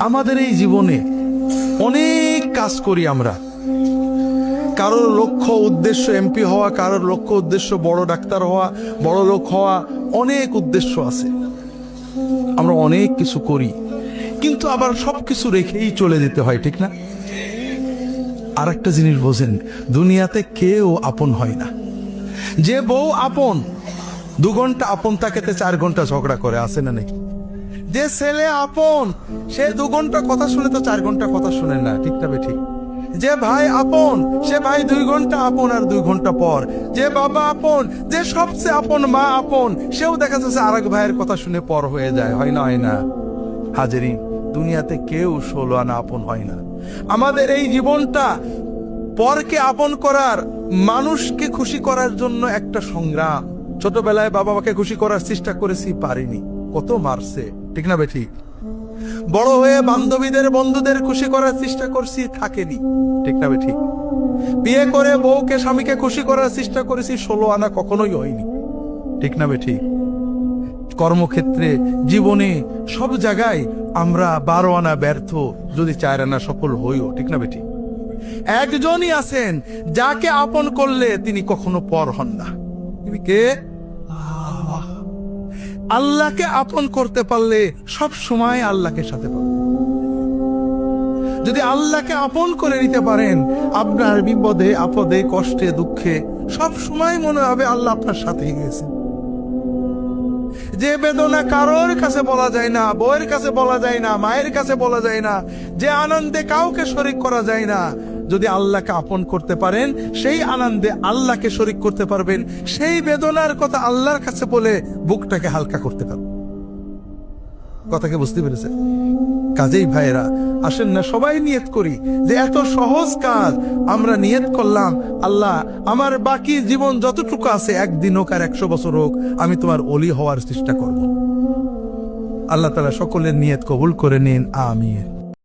আমাদের এই জীবনে অনেক কাজ করি আমরা। কারোর লক্ষ্য উদ্দেশ্য এমপি হওয়া, কারোর লক্ষ্য উদ্দেশ্য বড় ডাক্তার হওয়া, বড় লোক হওয়া, অনেক উদ্দেশ্য আছে। আমরা অনেক কিছু করি, কিন্তু আবার সবকিছু রেখেই চলে যেতে হয়, ঠিক না? আর একটা জিনিস বোঝেন, দুনিয়াতে কেউ আপন হয় না। যে বউ আপন, 2 ঘন্টা আপন থাকেতে 4 ঘন্টা ঝগড়া করে, আছে না নাকি? যে ছেলে আপন, সে 2 ঘন্টা কথা শুনে তো 4 ঘন্টা কথা শুনে না, ঠিক না ঠিক? যে ভাই আপন, সে ভাই 2 ঘন্টা আপন আর 2 ঘন্টা পর। যে বাবা আপন, যে সবচেয়ে আপন মা আপন, সেও দেখা যাচ্ছে আরেক ভাইয়ের কথা শুনে পর হয়ে যায়, হয় না? হয় না হাজেরি? দুনিয়াতে কেউ 16 আনা আপন হয় না। আমাদের এই জীবনটা পরকে আপন করার, মানুষকে খুশি করার জন্য একটা সংগ্রাম। ছোটবেলায় বাবা মাকে খুশি করার চেষ্টা করেছি, পারিনি, কত মারছে, ঠিক না বেঠি? বড় হয়ে বান্ধবীদের বন্ধুদের খুশি করার চেষ্টা করছি, থাকেনি, ঠিক না বেঠি? বিয়ে করে বউকে স্বামীকে খুশি করার চেষ্টা করেছি, 16 আনা কখনোই হয়নি, ঠিক না বেঠি? কর্মক্ষেত্রে, জীবনে, সব জায়গায় আমরা 12 আনা ব্যর্থ, যদি 4 আনা সফল হইও, ঠিক না বেঠি? একজনই আছেন যাকে আপন করলে তিনি কখনো পর হন না। তিনি কে? আল্লাহকে আপন করতে পারলে সব সময় আল্লাহকে সাথে পাবেন। যদি আল্লাহকে আপন করে নিতে পারেন, আপনার বিপদে আপদে কষ্টে দুঃখে সব সময় মনে হবে আল্লাহ আপনার সাথে গেছে। যে বেদনা কারোর কাছে বলা যায় না, বউয়ের কাছে বলা যায় না, মায়ের কাছে বলা যায় না, যে আনন্দে কাউকে শরীক করা যায় না, যদি আল্লাহকে আপন করতে পারেন, সেই আনন্দে আল্লাহকে শরীক করতে পারবেন, সেই বেদনার কথা আল্লাহর কাছে বলে বুকটাকে হালকা করতে পারবেন। কথাকে বুঝতে পেরেছেন? কাজেই ভাইয়েরা, আসেন না সবাই নিয়ত করি যে এত সহজ কাজ আমরা নিয়ত করলাম, আল্লাহ আমার বাকি জীবন যতটুকু আছে, 1 দিন হোক আর 100 বছর হোক, আমি তোমার ওলি হওয়ার চেষ্টা করব। আল্লাহ তাআলা সকলের নিয়ত কবুল করে নিন, আমিন।